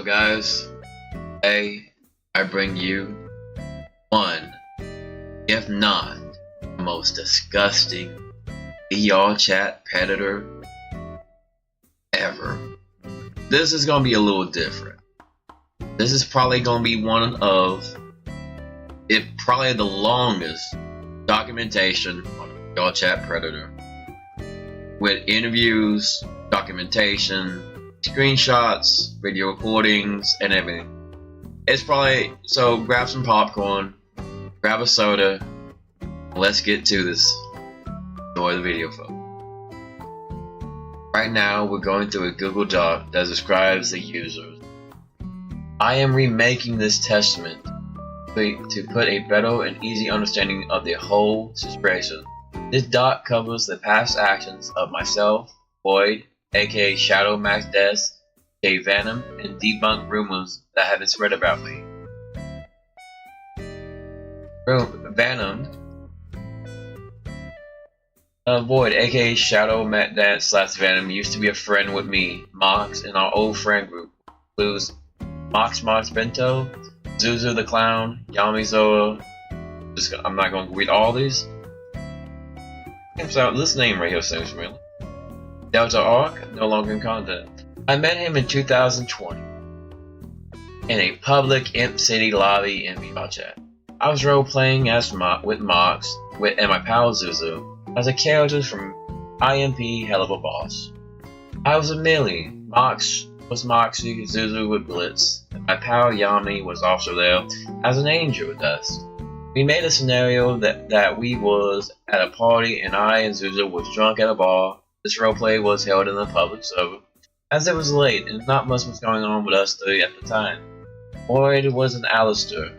So guys, today I bring you one, if not the most disgusting VRChat predator ever. This is gonna be a little different. This is probably gonna be one of probably the longest documentation on a VRChat predator, with interviews, documentation, screenshots, video recordings, and everything. It's probably, so grab some popcorn, grab a soda, let's get to this. Enjoy the video, folks. Right now we're going through a Google Doc that describes the users. I am remaking this testament to put a better and easy understanding of the whole situation. This doc covers the past actions of myself, Void, aka ShadowMaskDex, Venom, and debunk rumors that have been spread about me. Venom, Void, aka ShadowMaskDex / Venom, used to be a friend with me, Mox, in our old friend group. Includes Mox Bento, Zuzu the Clown, Yamizoa. I'm not going to read all these. So this name right here seems familiar. Delta Arc, no longer in contact. I met him in 2020 in a public Imp City lobby in VRChat. I was role playing as with Mox and my pal Zuzu as a character from IMP Hell of a Boss. I was a melee. Mox was Moxie, Zuzu with Blitz, and my pal Yami was also there as an angel with us. We made a scenario that we was at a party and I and Zuzu was drunk at a bar. This roleplay was held in a public server, as it was late and not much was going on with us three at the time. Void was an Alistair.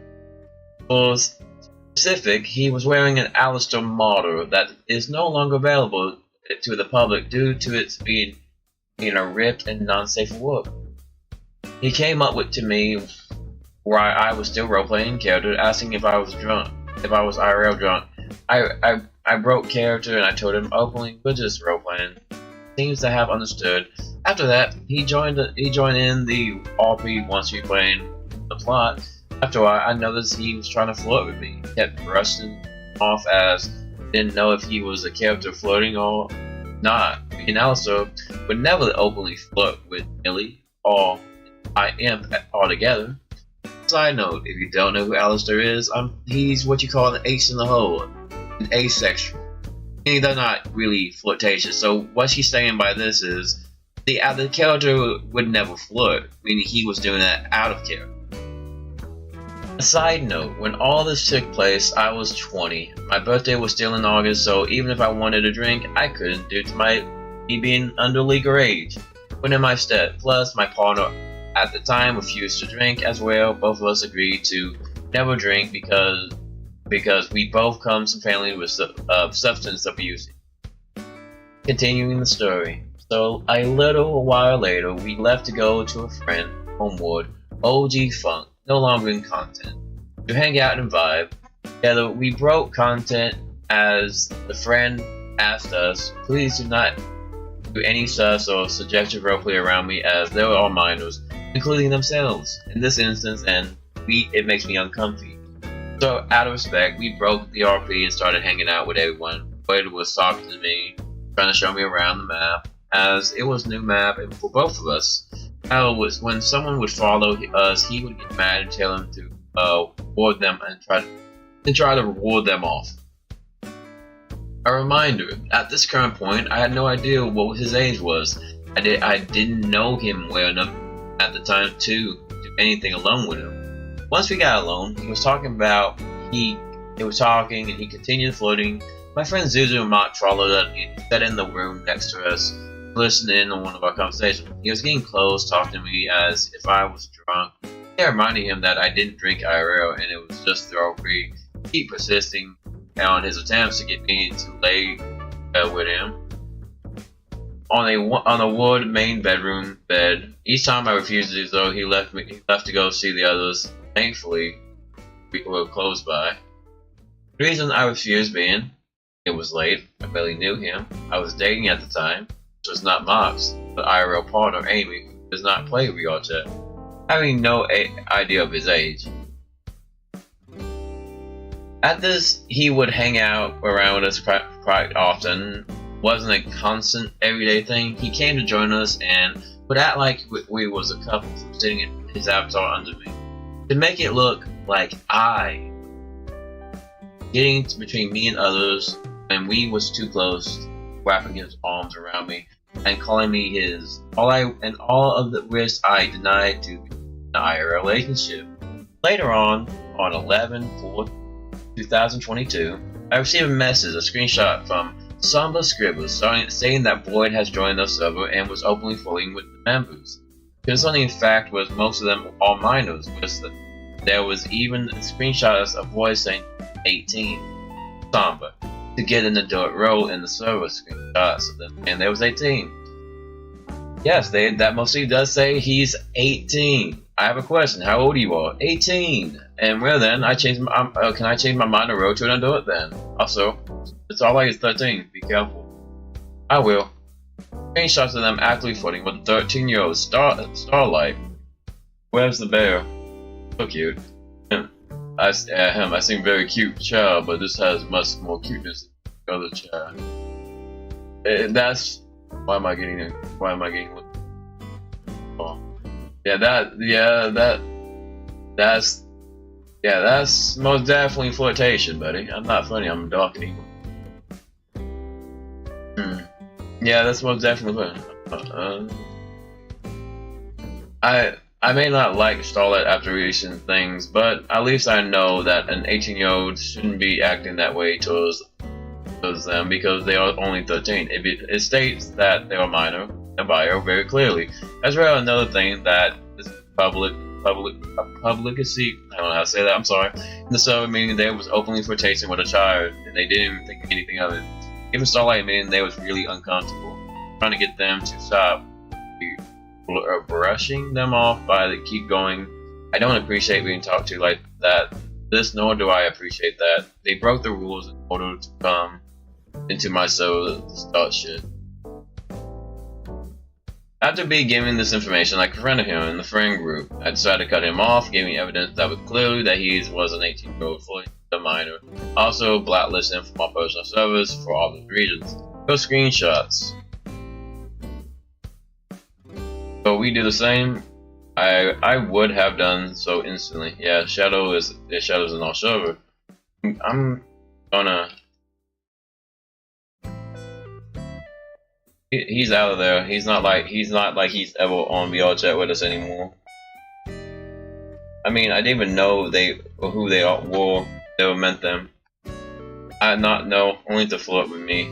For specific, he was wearing an Alistair model that is no longer available to the public due to its being a ripped and non-safe work. He came up to me where I was still role-playing character, asking if I was drunk, if I was IRL drunk. I broke character and I told him openly we're just role-playing. Seems to have understood. After that, he joined in the RP once we playing the plot. After a while, I noticed he was trying to flirt with me. He kept brushing off as didn't know if he was a character flirting or not. Me and Alistair would never openly flirt with Millie or I Imp altogether. Side note, if you don't know who Alistair is, he's what you call an ace in the hole, an asexual. Meaning they're not really flirtatious. So what she's saying by this is the character would never flirt, meaning he was doing that out of character. A side note, when all this took place, I was 20. My birthday was still in August, so even if I wanted a drink, I couldn't due to me being under legal age. Within my step, plus my partner at the time refused to drink as well. Both of us agreed to never drink because we both come from family with substance abuse. Continuing the story. So a little while later, we left to go to a friend, Homewood, OG Funk, no longer in content, to hang out and vibe. Together, we broke content as the friend asked us, please do not do any sus or subjective roleplay around me as they were all minors, including themselves in this instance, and it makes me uncomfy. So out of respect, we broke the RP and started hanging out with everyone. Boyd was talking to me, trying to show me around the map, as it was a new map and for both of us. How was when someone would follow us, he would get mad and tell him to reward them and try to reward them off. A reminder, at this current point, I had no idea what his age was. I didn't know him well enough at the time to do anything alone with him. Once we got alone, he was talking and he continued floating. My friend Zuzu and Mott followed us and sat in the room next to us, listening in on one of our conversations. He was getting close, talking to me as if I was drunk. I reminded him that I didn't drink IRL and it was just the RP. He kept persisting on his attempts to get me to lay with him on a wood main bedroom bed. Each time I refused to do so, he left to go see the others. Thankfully, we were close by. The reason I refused being it was late. I barely knew him. I was dating at the time. Which was not Mox, but IRL partner Amy, who does not play VRChat. having no idea of his age. At this, he would hang out around with us quite often. Wasn't a constant everyday thing. He came to join us and would act like we was a couple sitting in his avatar under me. To make it look like I getting between me and others when we was too close, wrapping his arms around me and calling me his all of the which I denied to be an IRL relationship. Later on 11/4/2022, I received a message, a screenshot from Samba Scribbles saying that Boyd has joined the server and was openly flirting with the members. Concerning fact was most of them all minors. There was even a screenshot of Boyd saying 18 Samba to get an adult role in the server screenshots of them, and there was 18. Yes, that mostly does say he's 18. I have a question. How old are you all? 18. And well then, can I change my minor role to an adult then? Also, it's all like it's 13. Be careful. I will. Screenshots of them actively flirting with a 13-year-old Starlight. Where's the bear? So cute. I seem very cute child, but this has much more cuteness than the other child. That's why am I getting oh. That's most definitely flirtation, buddy. I'm not funny, I'm dark and evil. Yeah, that's most definitely funny. I may not like Starlight after recent things, but at least I know that an 18-year-old shouldn't be acting that way towards them because they are only 13. It states that they are minor and bio very clearly. As well, another thing that is publicity. I don't know how to say that. I'm sorry. In the server meeting, they was openly flirtating with a child, and they didn't even think anything of it. Even Starlight meeting, they was really uncomfortable, trying to get them to stop brushing them off by the keep going. I don't appreciate being talked to like that. Nor do I appreciate that. They broke the rules in order to come into my server to start shit. After being given this information, I confronted him in the friend group. I decided to cut him off, giving evidence that was clearly that he was an 18-year-old fully a minor. Also, blacklisted him from my personal servers for all those reasons. Go screenshots. So we do the same. I would have done so instantly. Yeah, Shadow's in our server. I'm gonna. He's out of there. He's not like he's ever on VRChat with us anymore. I mean, I didn't even know who they were. Never met them. I did not know, only to flirt with me.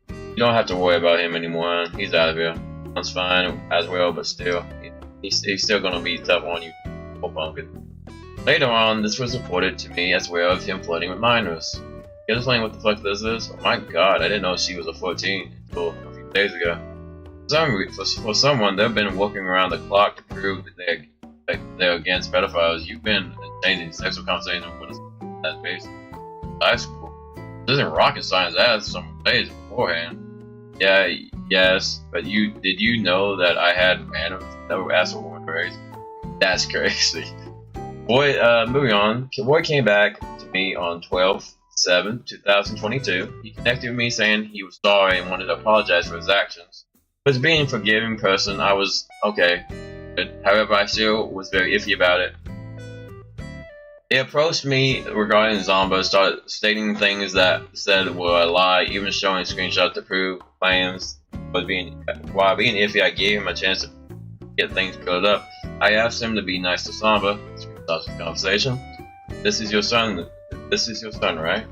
You don't have to worry about him anymore. He's out of here. That's fine as well, but still, he's still gonna be tough on you, poor pumpkin. Later on, this was reported to me as well of him flirting with minors. Can you explain what the fuck this is? Oh my god, I didn't know she was a 14 until a few days ago. For someone, they've been working around the clock to prove that they're against pedophiles. You've been changing sexual conversations with us at that base. High school. This isn't rocket science as some days beforehand. Yeah, yes, but did you know that I had randoms that were asked for woman race? That's crazy. Moving on. Boy came back to me on 12/7/2022. He connected with me saying he was sorry and wanted to apologize for his actions. As being a forgiving person, I was okay. However, I still was very iffy about it. He approached me regarding Zomba, started stating things that said were a lie, even showing screenshots to prove claims. While being iffy, I gave him a chance to get things cleared up. I asked him to be nice to Zomba. Screenshots the conversation. This is your son, right?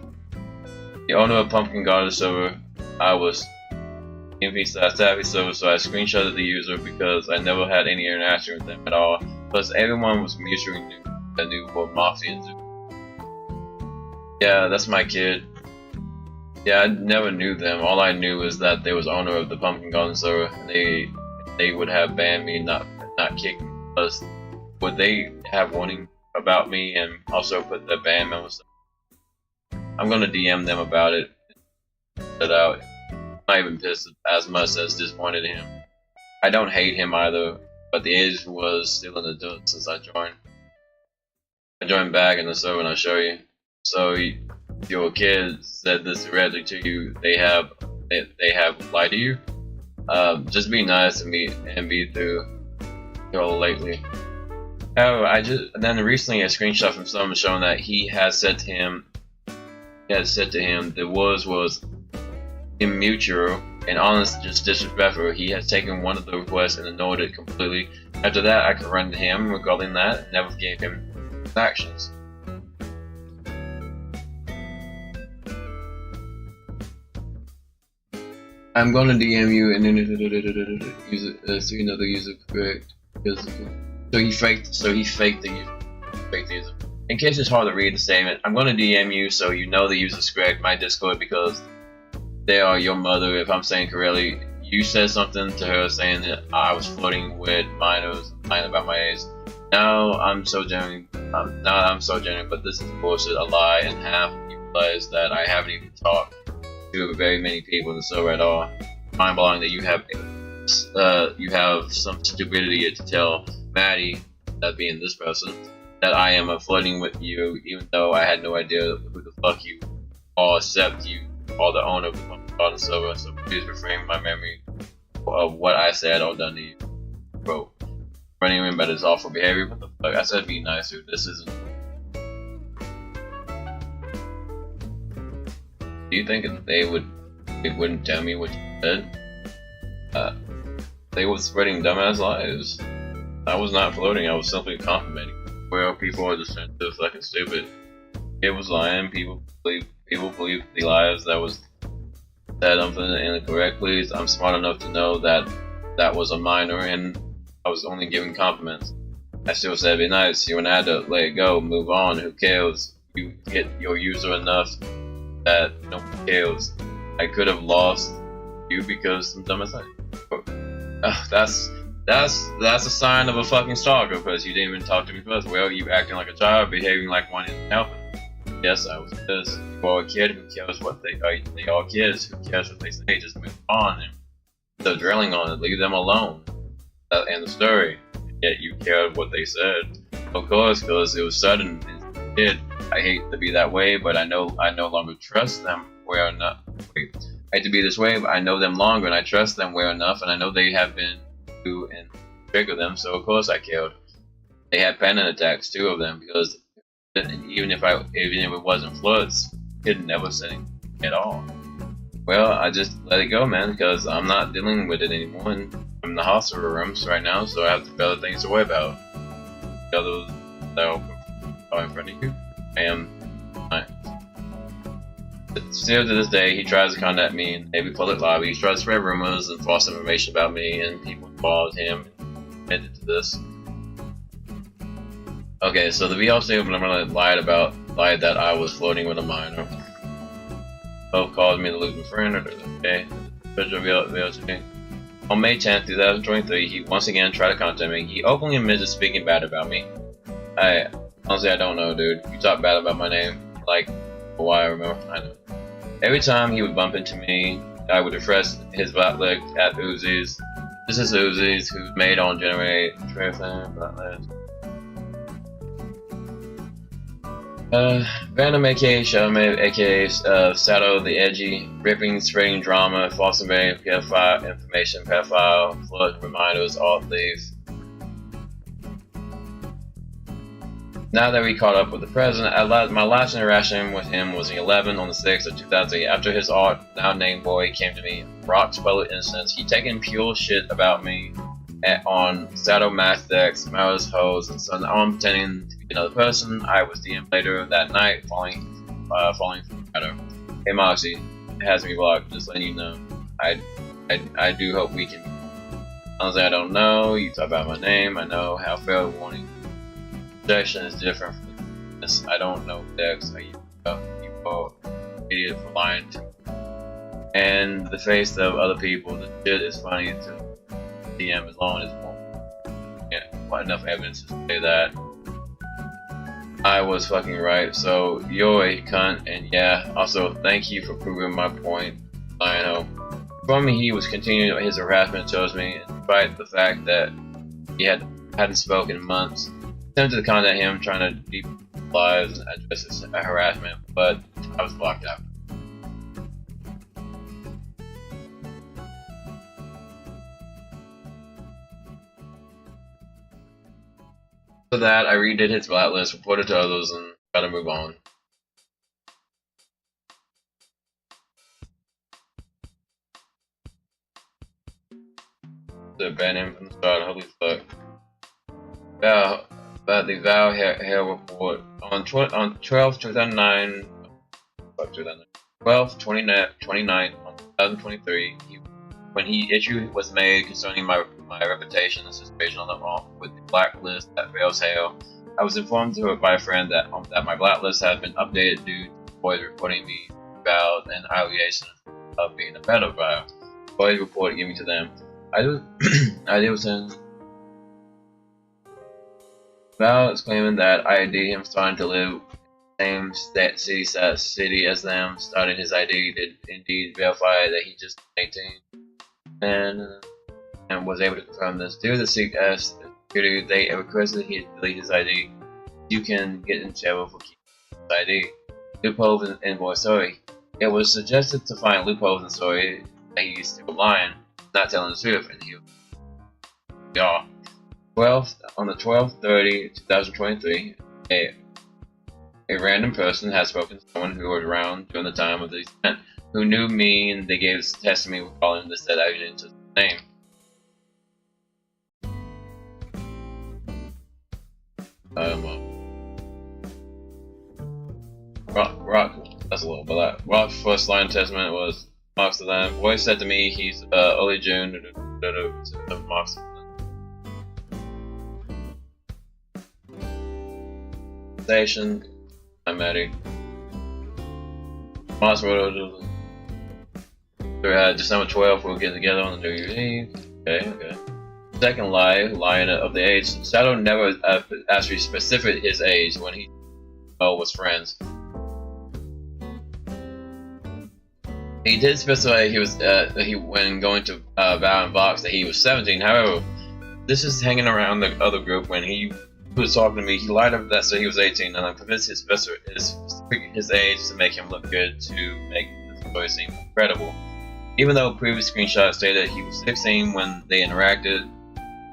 The owner of Pumpkin Goddess server. I was Savvy server, so I screenshotted the user because I never had any interaction with them at all. Plus, everyone was mutually knew what Mafia and Zoo. Yeah, that's my kid. Yeah, I never knew them. All I knew was that they was owner of the Pumpkin Garden server, and they would have banned me, not kicked me. Plus, would they have warning about me and also put the ban memos? I'm gonna DM them about it. Put it out. I'm not even pissed as much as disappointed in him. I don't hate him either, but the age was still in the dirt since I joined. I joined back in the server and I'll show you. So if your kid said this directly to you, they have lied to you. Just be nice to me and be through lately. However, then recently a screenshot from someone showing that he had said to him the words was immutual and honest, just disrespectful. He had taken one of the requests and ignored it completely. After that, I corrected him regarding that and never forgave him his actions. I'm gonna DM you and then use it so you know the user correct. So he faked the user. In case it's hard to read the statement, I'm gonna DM you so you know the user's correct. My Discord, because they are your mother. If I'm saying correctly, you said something to her saying that I was flirting with minors, lying about my age. Now I'm so genuine, but this is bullshit, a lie, and half you realize that I haven't even talked to very many people in the server at all. Mind-blowing that you have some stupidity to tell Maddie, that being this person, that I am flirting with you, even though I had no idea who the fuck you are, except you are the owner of the server. So please refrain my memory of what I said or done to you. Bro, running in about his awful behavior. What the fuck? I said be nice, dude. This isn't. Do you think they wouldn't tell me what you said? They were spreading dumbass lies. I was not flirting, I was simply complimenting. Well, people are just so fucking stupid. It was lying, people believe the lies that was said incorrectly. I'm smart enough to know that that was a minor and I was only giving compliments. I still said be nice, you're an adult, let it go, move on, who cares? You hit your user enough that no one cares. I could have lost you because some dumb thing. That's a sign of a fucking stalker, because you didn't even talk to me first. Well, you acting like a child, behaving like one isn't helping. Yes, I was pissed. You are a kid, who cares what they are kids, who cares what they say, just move on and stop drilling on it, leave them alone. End the story. Yet you cared what they said. Of course, because it was sudden and kid. I hate to be that way, but I no longer trust them well enough. Wait. I hate to be this way, but I know them longer and I trust them well enough, and I know they have been to and trigger them, so of course I killed. They had panic attacks, 2 of them, because even if it wasn't floods, it never said anything at all. Well, I just let it go, man, because I'm not dealing with it anymore, and I'm in the hospital rooms right now, so I have better things to worry about. The others that are in front of you, I am fine. Still to this day, he tries to contact me in every public lobby. He tries to spread rumors and false information about me and people involved him admitted to this. Okay, so the VRChat lied that I was flirting with a minor. Both caused me to lose my friend. Okay, VRChat. On May 10th, 2023, he once again tried to contact me. He openly admitted speaking bad about me. Honestly, I don't know, dude. You talk bad about my name, like, why I remember. I know. Every time he would bump into me, I would refresh his blacklick at Uzis. This is Uzis, who's made on generate blacklist. Random aka ShadowMaskDex, aka Shadow the Edgy, ripping, spreading drama, false invading, pedophile information, pedophile, flood reminders, all thieves. Now that we caught up with the president, my last interaction with him was the 11th on the 6th of 2008. After his art, now named boy, came to me, rocked public instance. He taken pure shit about me on ShadowMaskDex, Malice Hoes, and so now I'm pretending to be another person. I was DM'd later that night, falling from shadow. Hey Moxie, it has me blocked, just letting you know. I do hope we can. Honestly, I don't know. You talk about my name. I know how fair warning. Projection is different from this. I don't know Dex. You idiot for lying to me. And the face of other people, the shit is funny to DM as long as quite enough evidence to say that I was fucking right. So you're a cunt, and yeah, also thank you for proving my point. I know. From me, he was continuing his harassment towards me, despite the fact that He hadn't spoken in months. Attempted to contact him, trying to deep lives and address his harassment, but I was blocked out. After that, I redid his blacklist, reported to others, and tried to move on. To ban him from the start, holy fuck. About the Val Hair report on 12 2009, 12 29 2023, when he issue was made concerning my reputation and suspicion on the wrong with the blacklist that Vale's Hair, I was informed by a friend that my blacklist had been updated due to boys reporting me about an allegation of being a pedophile. Boys reported giving to them. I did with him. Val is claiming that I ID'd him starting to live in the same city as them. Started his ID did indeed verify that he just 18 and was able to confirm this. Due to the security, they requested he delete his ID. You can get in trouble for keeping his ID. Loopholes in Boy's story. It was suggested to find loopholes in the story that he's still lying, not telling the truth, and he on the 12/30/2023, a random person had spoken to someone who was around during the time of the event, who knew me, and they gave testimony recalling this that I didn't just name. Rock, that's a little bit that. Rock's first line of testament was Marks the Lamb. Boy said to me he's early June, Marks the Lamb. Station, I'm Maddie. Marks wrote December 12th, we'll get together on the New Year's Eve. Okay. Second lying of the age. Shadow never actually specified his age when he was friends. He did specify he was when going to Val and Vox that he was 17. However, this is hanging around the other group when he was talking to me. He lied up that so he was 18, and I convinced his age to make him look good to make the story seem credible. Even though previous screenshots stated he was 16 when they interacted.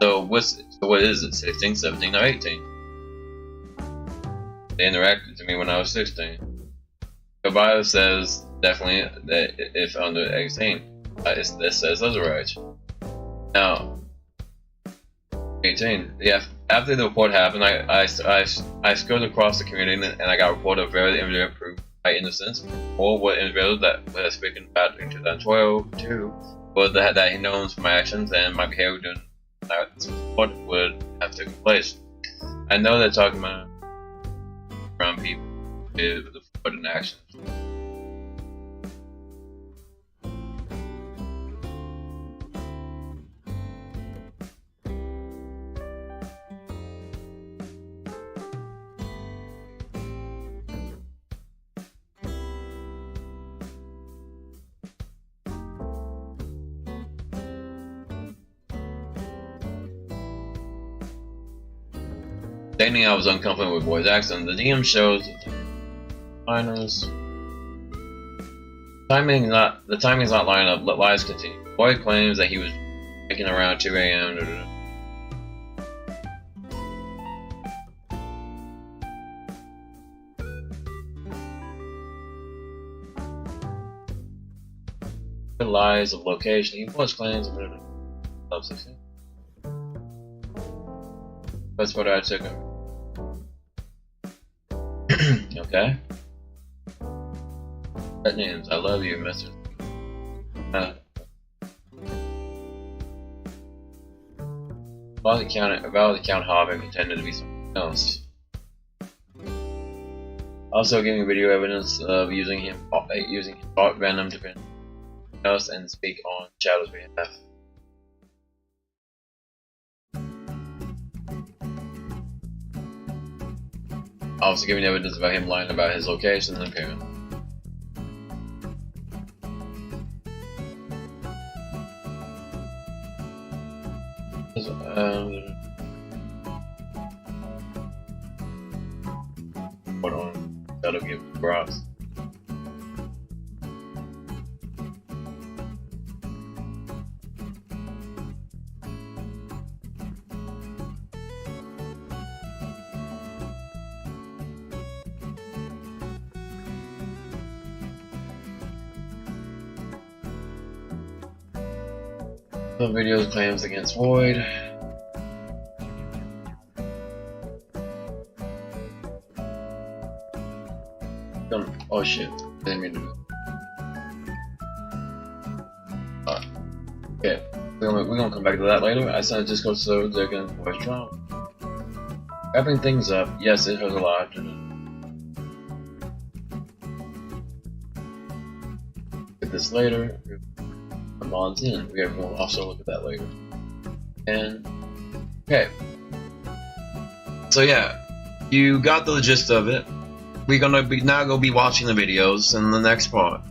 So what is it? 16, 17, or 18? They interacted to me when I was 16. The bio says definitely that if under 18, this says otherwise. Now, 18. Yeah. After the report happened, I scrolled across the community and I got a report of various individual proof by innocence, or what individuals that were speaking about in 2012 too, but that he knows my actions and my behavior during what would have taken place. I know they're talking about around people with the forbidden actions. Stating I was uncomfortable with Boy's accent, the DM shows minors. The timing's not lining up. Lies continue. Boy claims that he was drinking around 2 a.m. Lies of location. He was claims of 16. That's what I took him. Okay. Pet names. I love you, Mr. Valid account Harvey pretended to be something else. Also giving video evidence of using art venom to print else and speak on Shadow's behalf. Also giving evidence about him lying about his location and appearance. gotta give props. The video's claims against Void. Oh shit, didn't mean to do that. Okay, we're gonna come back to that later. I said just go so they're gonna voice Trump. Wrapping things up, yes, it has a lot to do. Get this later. Bonds in. We will also look at that later. And okay, so yeah, you got the gist of it. We're gonna be now go be watching the videos in the next part.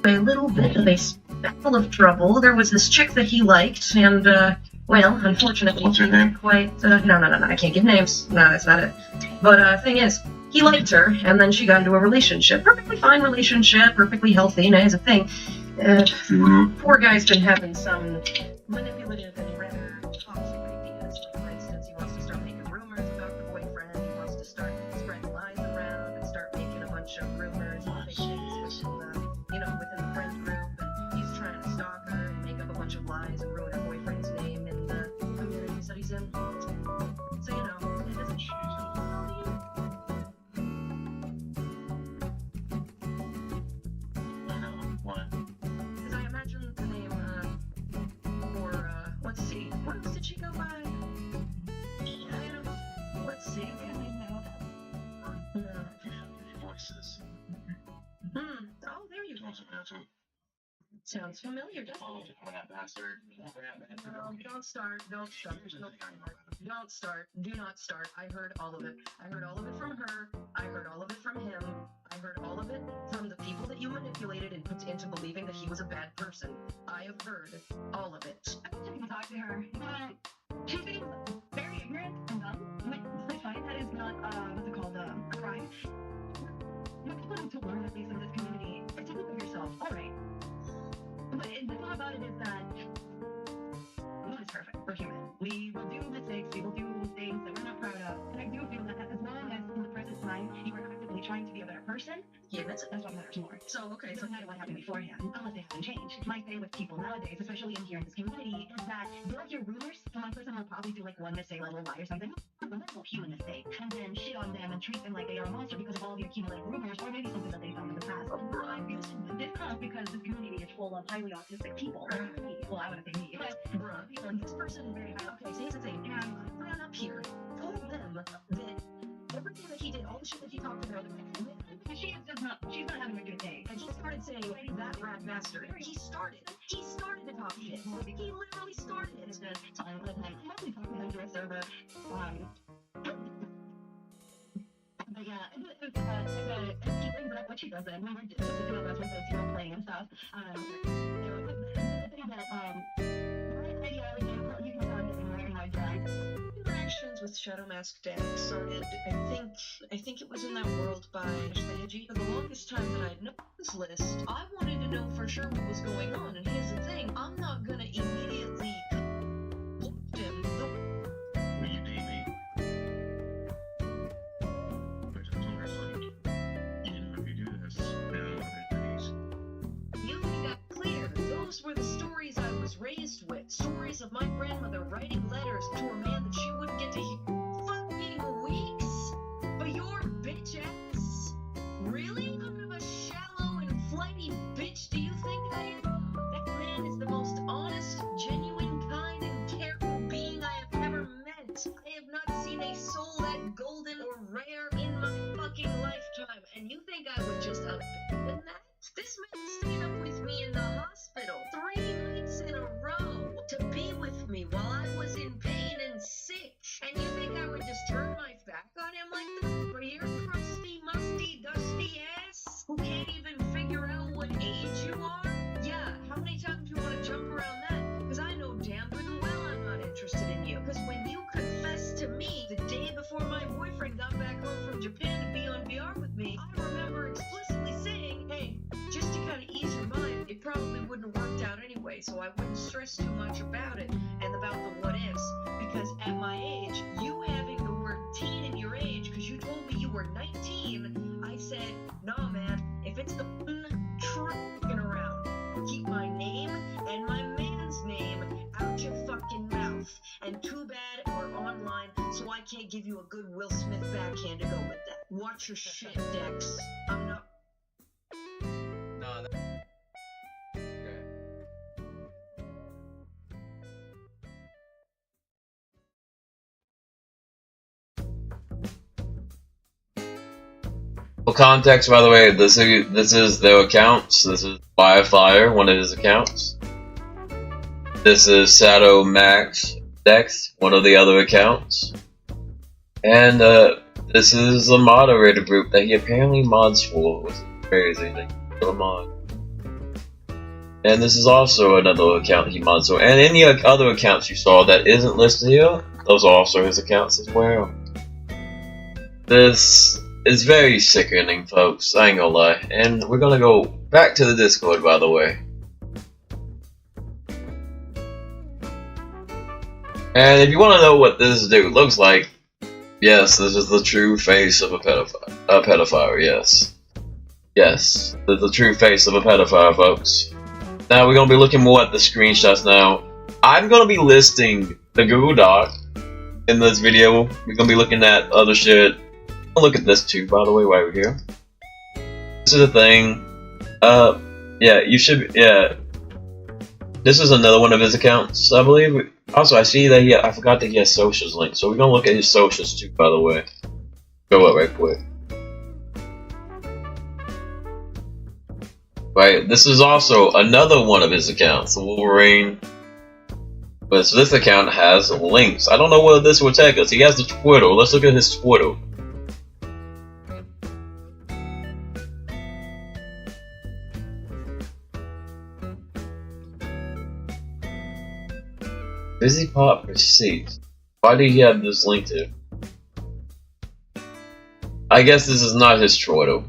A little bit of a speckle of trouble. There was this chick that he liked, and well, unfortunately, what's her name? Quite no, I can't give names. No, that's not it. But thing is, he liked her, and then she got into a relationship. Perfectly fine relationship, perfectly healthy, and here's the thing. Poor guy's been having some manipulative and rather toxic ideas. Like, for instance, he wants to start making rumors about the boyfriend. He wants to start spreading lies around and start making a bunch of rumors and fake things within the friend group. And he's trying to stalk her and make up a bunch of lies and ruin her boyfriend's name in the communities that he's in. So, it doesn't change. Because I imagine the name, let's see, what else did she go by? Let's see. Voices. Oh, there you go. Sounds familiar, doesn't it? Don't start. There's no timer. Don't start. Do not start. I heard all of it. I heard all of it from her. I heard all of it from him. I heard all of it from the people that you manipulated and put into believing that he was a bad person. I have heard all of it. I wish I could talk to her. She seems very ignorant and dumb. It's fine. That is not, what's it called, a crime. You're willing to learn at least in this community. Take a look at yourself. Alright. But the thing about it is that no one is perfect. We're human. We will do mistakes. We will do things that we're not proud of. And I do feel that as long as in the present time you are actively trying to be a better person, Yeah, that's what matters more. So, okay, It so doesn't matter what happened beforehand, unless they haven't changed. My thing with people nowadays, especially in here in this community, is that they'll hear rumors, and one person will probably do like one mistake, like a lie or something, and then they'll human mistake, and then shit on them and treat them like they are a monster because of all the accumulated rumors, or maybe something that they've done in the past. This comes because this community is full of highly autistic people. Well, I wouldn't say me, but this person very high. Okay, so here's the thing. I ran up here, told them that everything that he did, all the shit that he talked about, she's not having a good day. and he started saying that rat bastard. He started to talk shit. He literally started it. I'm mostly talking to him during server. But yeah, he brings up what she does, and we were just the two of us with the playing and stuff. The thing that, you can find it in my drive. Interactions with ShadowMaskDex started, I think it was in that world by Hedgie. For the longest time that I'd known this list, I wanted to know for sure what was going on, and here's the thing, I'm not gonna immediately block him. Will you date me? But I told her, like, you didn't let me do this. Now other things. You made that clear. Those were the stories I was raised with. Stories of my grandmother writing letters to a man that she wouldn't get to hear fucking weeks. But your bitch ass, really? What kind of a shallow and flighty bitch do you think I am? That man is the most honest, genuine, kind, and careful being I have ever met. I have not seen a soul that golden or rare in my fucking lifetime. And you think I would just abandon that? This man stayed up with me in the hospital 3 nights in a row to be with me while I was in pain and sick. And you think I would just turn my back on him like that? For your crusty, musty, dusty ass who can't even figure out what age you are? Yeah, how many times do you want to jump around that? Because I know damn good and well I'm not interested in you. Because when you confess so I wouldn't stress too much about it and about the what ifs, because at my age, you having the word teen in your age because you told me you were 19, I said, nah man, if it's the trucking around, keep my name and my man's name out your fucking mouth. And too bad we're online, so I can't give you a good Will Smith backhand to go with that. Watch your shit, Dex. I'm not. No, that... Okay. For context, by the way, this is their accounts. This is Fireflyer, one of his accounts. This is ShadowMaskDex, one of the other accounts. And this is a moderator group that he apparently mods for, which is crazy. That he's a mod. And this is also another account he mods for. And any other accounts you saw that isn't listed here, those are also his accounts as well. This is very sickening, folks. I ain't gonna lie. And we're gonna go back to the Discord, by the way. And if you want to know what this dude looks like, yes, this is the true face of a pedophile. Yes. Yes, this is the true face of a pedophile, folks. Now we're going to be looking more at the screenshots now. I'm going to be listing the Google Doc in this video. We're going to be looking at other shit. I'll look at this too, by the way, while we're here. This is a thing. Yeah, you should, yeah. This is another one of his accounts, I believe. Also, I see that I forgot that he has socials linked, so we're gonna look at his socials too, by the way. Go up right quick. Right, this is also another one of his accounts, Wolverine. But so this account has links. I don't know where this will take us. He has the Twitter. Let's look at his Twitter. Busy Pop receipts. Why do he have this linked here? I guess this is not his Twitter.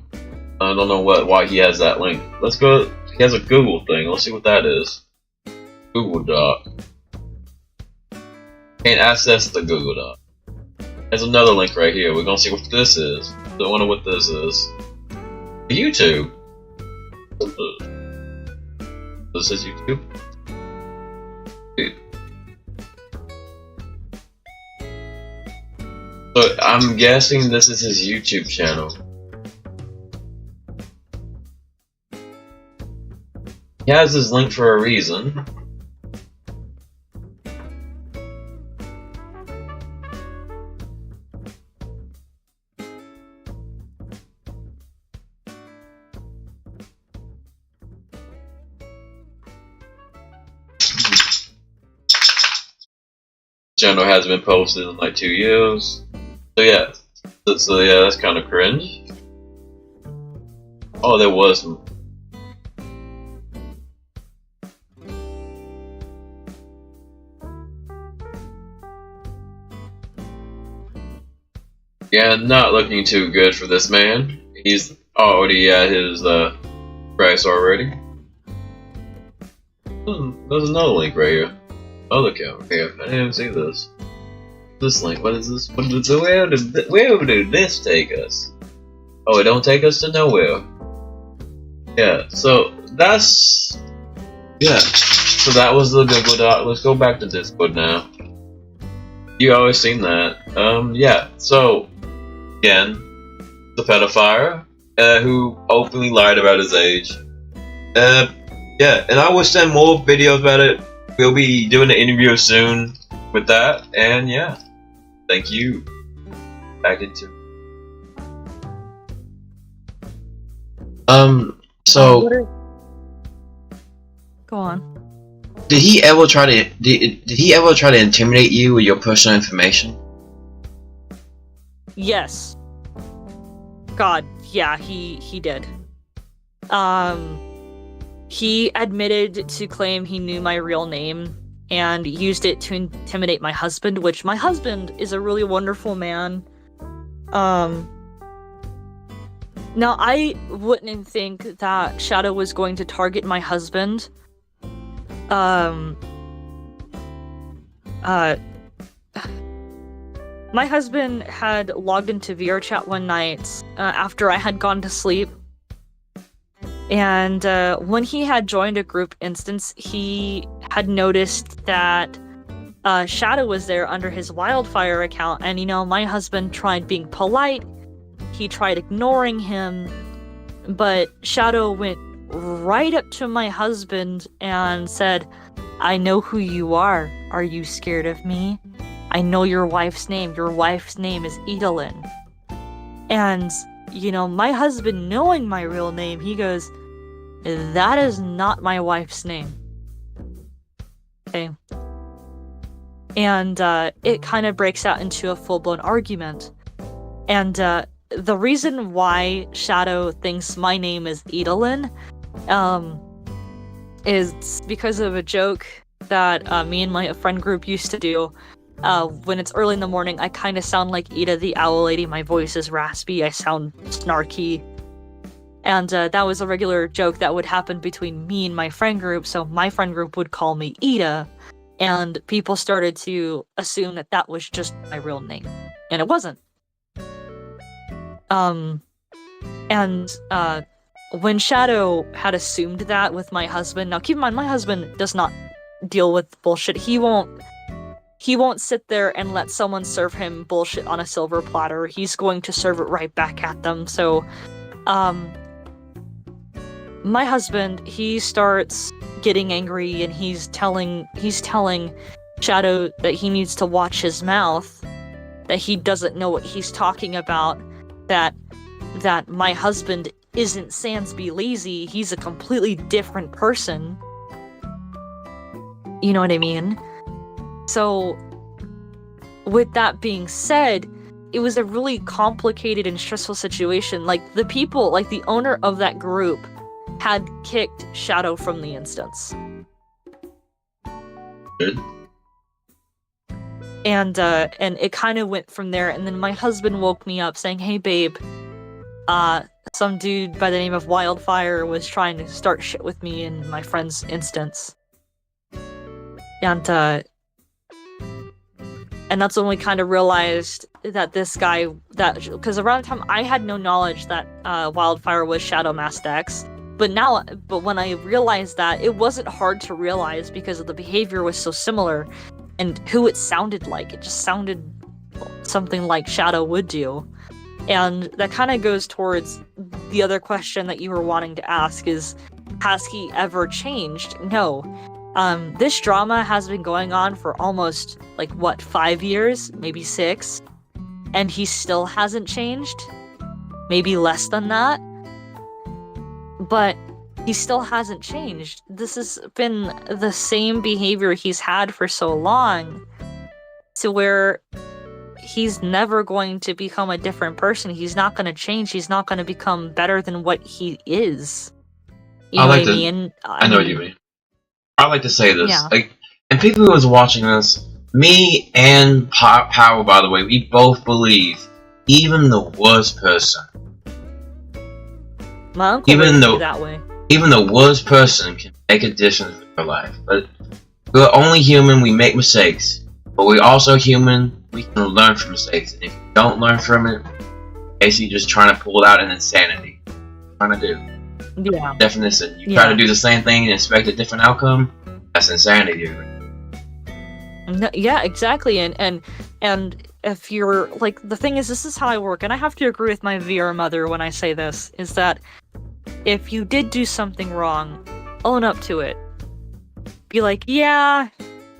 I don't know why he has that link. Let's go. He has a Google thing. Let's see what that is. Google Doc. Can't access the Google Doc. There's another link right here. We're gonna see what this is. Don't wonder what this is. YouTube. This is YouTube. So I'm guessing this is his YouTube channel. He has his link for a reason. Channel hasn't been posted in like 2 years. So yeah, that's kind of cringe. Oh, there was. Yeah, not looking too good for this man. He's already at his price already. There's another link right here. Other account right here. I didn't even see this. This link. What is this? Where did this take us? Oh, it don't take us to nowhere. Yeah. So that's So that was the Google Doc. Let's go back to Discord now. You always seen that. Yeah. So again, the pedophile who openly lied about his age. Yeah, and I will send more videos about it. We'll be doing an interview soon with that, and yeah, thank you. Back into. So. Go on. Did he ever try to intimidate you with your personal information? Yes. God, yeah, he did. He admitted to claim he knew my real name and used it to intimidate my husband, which my husband is a really wonderful man. Now, I wouldn't think that Shadow was going to target my husband. My husband had logged into VRChat one night after I had gone to sleep. And when he had joined a group instance, he had noticed that Shadow was there under his Wildfire account. And, my husband tried being polite. He tried ignoring him. But Shadow went right up to my husband and said, "I know who you are. Are you scared of me? I know your wife's name. Your wife's name is ᴘ괱ᴗ." And, my husband, knowing my real name, he goes, "That is not my wife's name." Okay. And it kind of breaks out into a full-blown argument. And the reason why Shadow thinks my name is ᴘ괱ᴗ is because of a joke that me and my friend group used to do. When it's early in the morning, I kind of sound like Ida the Owl Lady. My voice is raspy. I sound snarky. And that was a regular joke that would happen between me and my friend group. So my friend group would call me Ida. And people started to assume that that was just my real name. And it wasn't. When Shadow had assumed that with my husband, now keep in mind, my husband does not deal with bullshit. He won't sit there and let someone serve him bullshit on a silver platter. He's going to serve it right back at them. So, my husband, he starts getting angry and he's telling Shadow that he needs to watch his mouth, that he doesn't know what he's talking about, that my husband isn't Sansby Lazy, he's a completely different person. You know what I mean? So, with that being said, it was a really complicated and stressful situation. Like, the people, like the owner of that group had kicked Shadow from the instance. Good. And it kind of went from there, and then my husband woke me up saying, "Hey babe, some dude by the name of Wildfire was trying to start shit with me in my friend's instance." And that's when we kind of realized that this guy, because around the time I had no knowledge that Wildfire was ShadowMaskDex, but when I realized that, it wasn't hard to realize because the behavior was so similar, and who it sounded like. It just sounded something like Shadow would do. And that kind of goes towards the other question that you were wanting to ask is, has he ever changed? No. This drama has been going on for almost, 5 years? Maybe 6? And he still hasn't changed? Maybe less than that? But he still hasn't changed. This has been the same behavior he's had for so long, to where he's never going to become a different person. He's not going to change. He's not going to become better than what he is. You know what I mean? I know what you mean. I like to say this. Yeah. And people who was watching this, me and Power, by the way, we both believe even the worst person, my uncle even raised me that way. Even the worst person can make a difference in your life. But we're only human, we make mistakes. But we're also human, we can learn from mistakes. And if you don't learn from it, basically just trying to pull out an insanity. Trying to do. Yeah. Definition. You try to do the same thing and expect a different outcome, that's insanity. No, yeah, exactly. And if you're, the thing is, this is how I work, and I have to agree with my VR mother when I say this, is that if you did do something wrong, own up to it. Be like, yeah,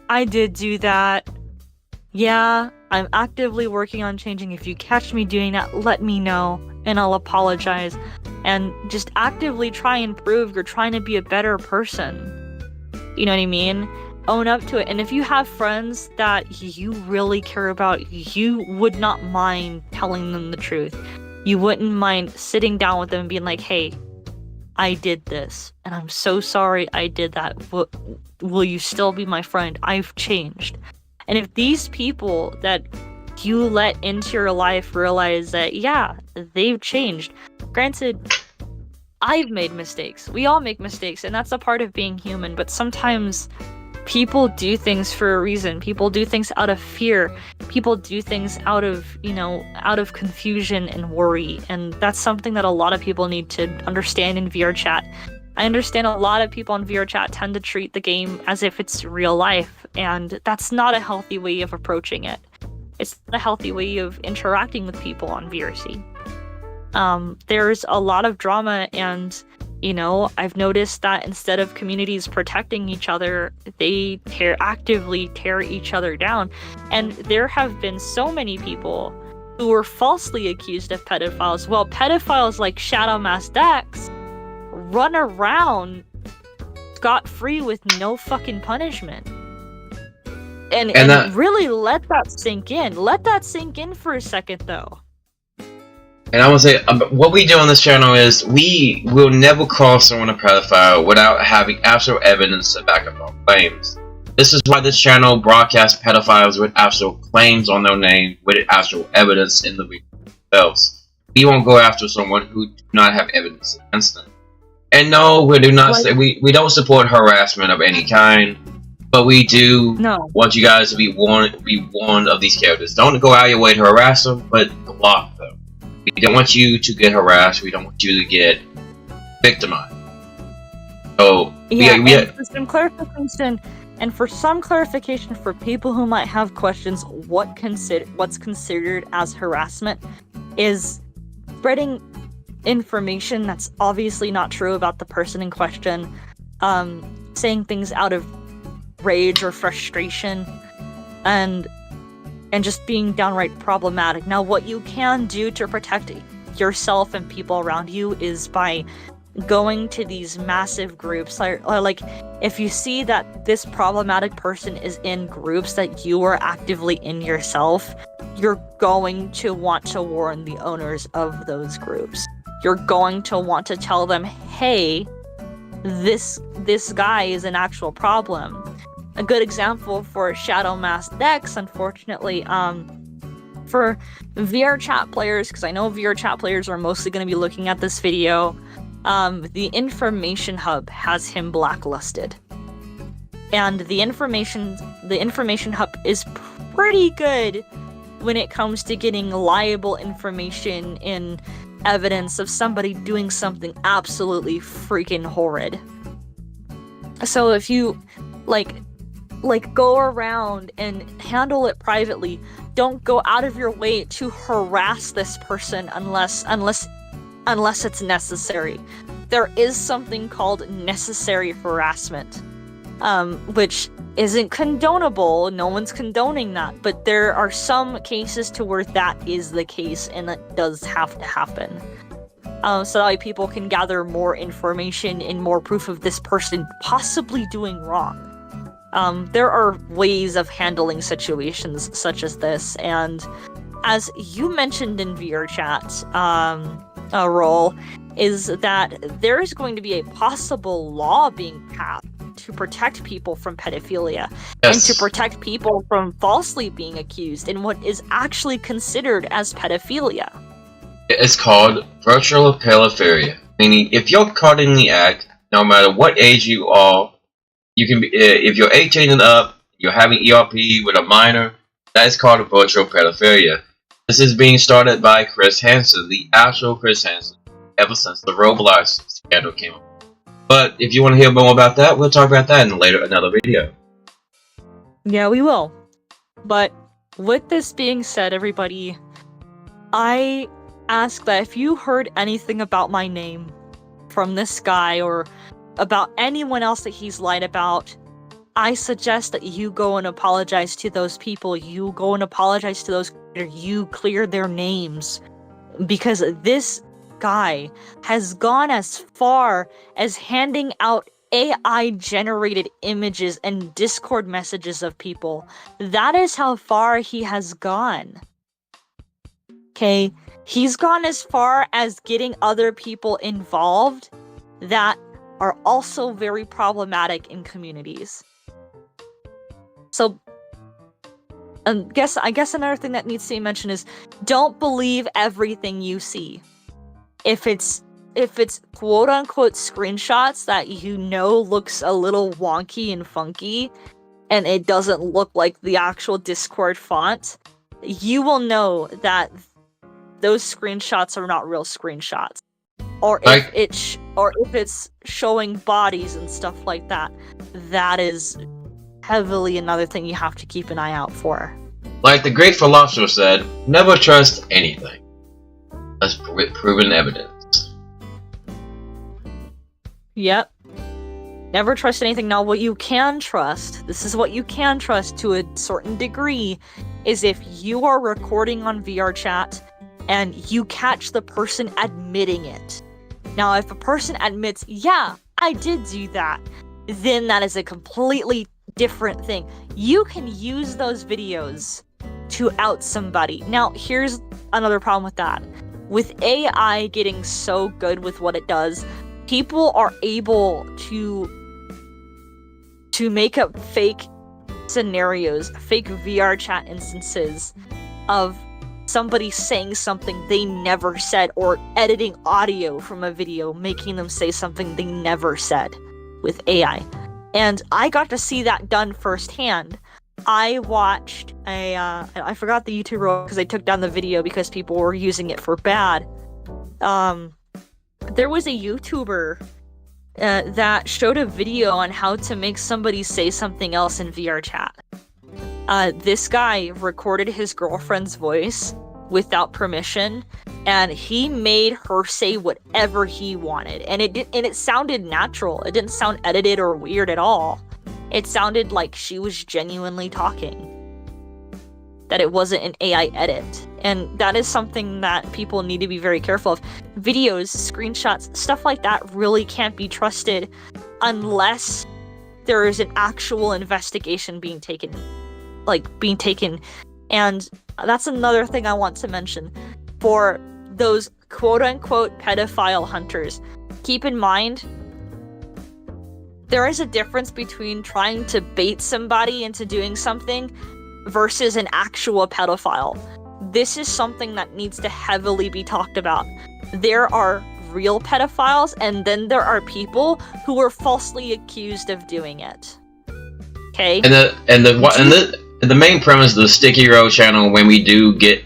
I did do that. Yeah, I'm actively working on changing. If you catch me doing that, let me know, and I'll apologize. And just actively try and prove you're trying to be a better person. You know what I mean? Own up to it. And if you have friends that you really care about, you would not mind telling them the truth. You wouldn't mind sitting down with them and being like, hey, I did this, and I'm so sorry I did that. Will you still be my friend? I've changed. And if these people that you let into your life realize that, yeah, they've changed. Granted, I've made mistakes. We all make mistakes, and that's a part of being human. But sometimes people do things for a reason. People do things out of fear. People do things out of, out of confusion and worry. And that's something that a lot of people need to understand in VRChat. I understand a lot of people in VRChat tend to treat the game as if it's real life, and that's not a healthy way of approaching it. It's not a healthy way of interacting with people on VRC. There's a lot of drama, and I've noticed that instead of communities protecting each other, they actively tear each other down. And there have been so many people who were falsely accused of pedophiles. Well, pedophiles like ShadowMaskDex run around scot-free with no fucking punishment. And really let that sink in. Let that sink in for a second, though. And I want to say, what we do on this channel is we will never call someone a pedophile without having actual evidence to back up our claims. This is why this channel broadcasts pedophiles with actual claims on their name, with actual evidence in the video themselves. We won't go after someone who do not have evidence against them. And no, we do not say we don't support harassment of any kind, but we do want you guys to be warned of these characters. Don't go out of your way to harass them, but block them. We don't want you to get harassed. We don't want you to get victimized. So for some clarification, and for some clarification for people who might have questions, what's considered as harassment is spreading information that's obviously not true about the person in question, saying things out of rage or frustration, and just being downright problematic. Now, what you can do to protect yourself and people around you is by going to these massive groups. Like, if you see that this problematic person is in groups that you are actively in yourself, you're going to want to warn the owners of those groups. You're going to want to tell them, hey, this guy is an actual problem. A good example for ShadowMaskDex, unfortunately, for VRChat players, because I know VRChat players are mostly going to be looking at this video, the Information Hub has him blacklisted. And the Information Hub is pretty good when it comes to getting liable information in evidence of somebody doing something absolutely freaking horrid. So if you go around and handle it privately, don't go out of your way to harass this person unless it's necessary. There is something called necessary harassment, which isn't condonable. No one's condoning that, but there are some cases to where that is the case, and that does have to happen. So that way people can gather more information and more proof of this person possibly doing wrong. There are ways of handling situations such as this, and as you mentioned in VRChat, a role is that there is going to be a possible law being passed to protect people from pedophilia, and to protect people from falsely being accused in what is actually considered as pedophilia. It's called virtual pedophilia, meaning if you're caught in the act, no matter what age you are, you can be, if you're 18 and up, you're having ERP with a minor, that is called a virtual pedophilia. This is being started by Chris Hansen, the actual Chris Hansen, ever since the Roblox scandal came up. But if you want to hear more about that, we'll talk about that in another video. Yeah, we will. But with this being said, everybody, I ask that if you heard anything about my name from this guy or about anyone else that he's lied about, I suggest that you go and apologize to those people. You go and apologize to those, you clear their names, because this guy has gone as far as handing out AI-generated images and Discord messages of people. That is how far he has gone. Okay? He's gone as far as getting other people involved that are also very problematic in communities. So, I guess another thing that needs to be mentioned is don't believe everything you see. If it's quote unquote screenshots that you know looks a little wonky and funky, and it doesn't look like the actual Discord font, you will know that those screenshots are not real screenshots. Or if it's showing bodies and stuff like that, that is heavily another thing you have to keep an eye out for. Like the great philosopher said, never trust anything. That's proven evidence. Yep. Never trust anything. Now, what you can trust, this is what you can trust to a certain degree, is if you are recording on VRChat and you catch the person admitting it. Now, if a person admits, yeah, I did do that, then that is a completely different thing. You can use those videos to out somebody. Now, here's another problem with that. With AI getting so good with what it does, people are able to make up fake scenarios, fake VRChat instances of somebody saying something they never said, or editing audio from a video, making them say something they never said with AI. And I got to see that done firsthand. I watched I forgot the YouTuber because I took down the video because people were using it for bad. There was a YouTuber that showed a video on how to make somebody say something else in VRChat. This guy recorded his girlfriend's voice without permission, and he made her say whatever he wanted, and it sounded natural. It didn't sound edited or weird at all. It sounded like she was genuinely talking, that it wasn't an AI edit. And that is something that people need to be very careful of. Videos, screenshots, stuff like that really can't be trusted unless there is an actual investigation being taken. And that's another thing I want to mention. For those quote-unquote pedophile hunters, keep in mind, there is a difference between trying to bait somebody into doing something versus an actual pedophile. This is something that needs to heavily be talked about. There are real pedophiles, and then there are people who are falsely accused of doing it. Okay? And the main premise of the Sticky Row channel, when we do the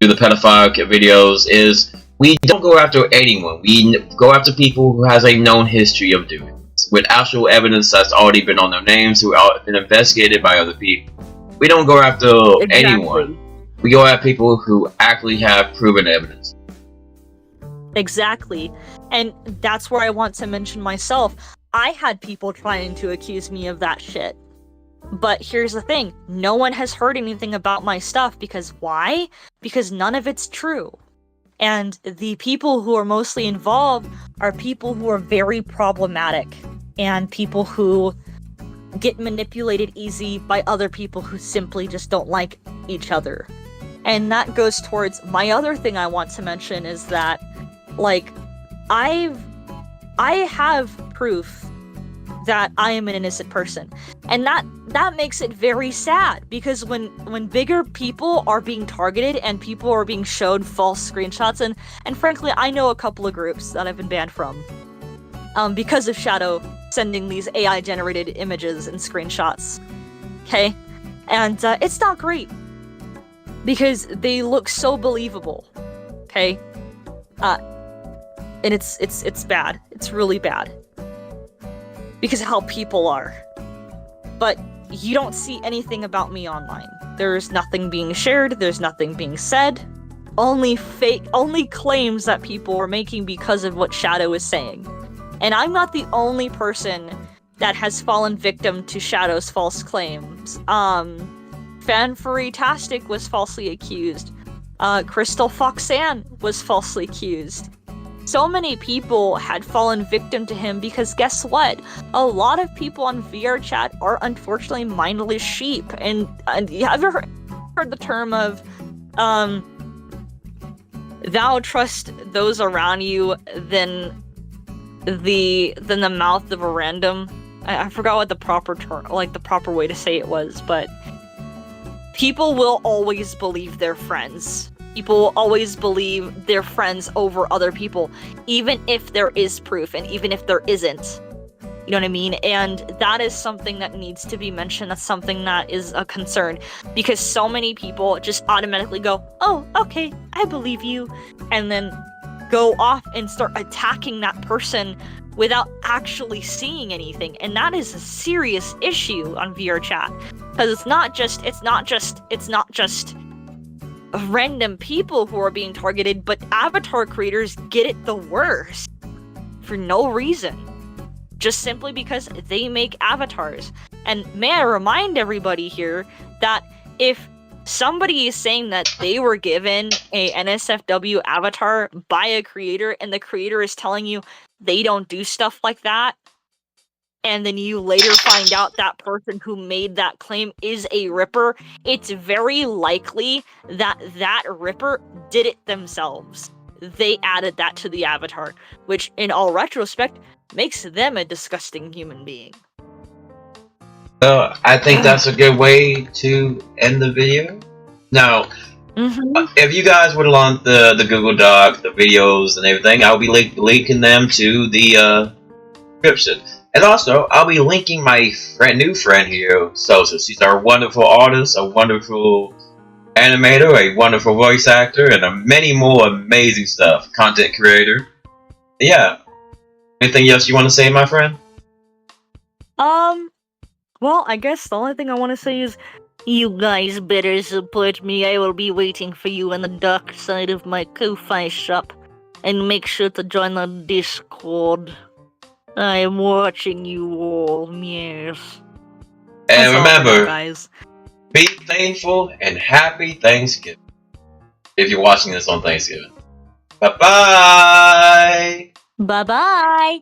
pedophile videos, is we don't go after anyone. We go after people who has a known history of doing this, with actual evidence that's already been on their names, who have been investigated by other people. We don't go after anyone. We go after people who actually have proven evidence. Exactly. And that's where I want to mention myself. I had people trying to accuse me of that shit. But here's the thing. No one has heard anything about my stuff, because why? Because none of it's true. And the people who are mostly involved are people who are very problematic, and people who get manipulated easy by other people who simply just don't like each other. And that goes towards my other thing I want to mention, is that, like, I have proof that I am an innocent person. And that makes it very sad, because when bigger people are being targeted and people are being showed false screenshots, and frankly, I know a couple of groups that I've been banned from because of Shadow sending these AI generated images and screenshots. Okay? And it's not great, because they look so believable. Okay? And it's bad. It's really bad, because of how people are. But you don't see anything about me online. There's nothing being shared, there's nothing being said. Only claims that people are making because of what Shadow is saying. And I'm not the only person that has fallen victim to Shadow's false claims. Fanfurry-tastic was falsely accused. Crystal Foxan was falsely accused. So many people had fallen victim to him, because guess what? A lot of people on VRChat are unfortunately mindless sheep. And have you ever heard the term of, thou trust those around you than the mouth of a random? I forgot what the proper term, like the proper way to say it was, but people will always believe their friends. people will always believe their friends over other people, even if there is proof and even if there isn't. You know what I mean? And that is something that needs to be mentioned. That's something that is a concern, because so many people just automatically go, oh, okay, I believe you, and then go off and start attacking that person without actually seeing anything. And that is a serious issue on VRChat, because it's not just random people who are being targeted, but avatar creators get it the worst for no reason, just simply because they make avatars. And may I remind everybody here that if somebody is saying that they were given a NSFW avatar by a creator and the creator is telling you they don't do stuff like that, and then you later find out that person who made that claim is a Ripper, it's very likely that that Ripper did it themselves. They added that to the avatar, which in all retrospect makes them a disgusting human being. So I think that's a good way to end the video. Now, if you guys would want the Google Doc, the videos, and everything, I'll be linking them to the description. And also, I'll be linking my new friend here, Sosa. She's our wonderful artist, a wonderful animator, a wonderful voice actor, and many more amazing stuff. Content creator. Yeah. Anything else you want to say, my friend? Well, I guess the only thing I want to say is, you guys better support me. I will be waiting for you on the dark side of my Ko-Fi shop. And make sure to join the Discord. I am watching you all, yes. And remember, guys, be thankful and happy Thanksgiving. If you're watching this on Thanksgiving. Bye-bye! Bye-bye!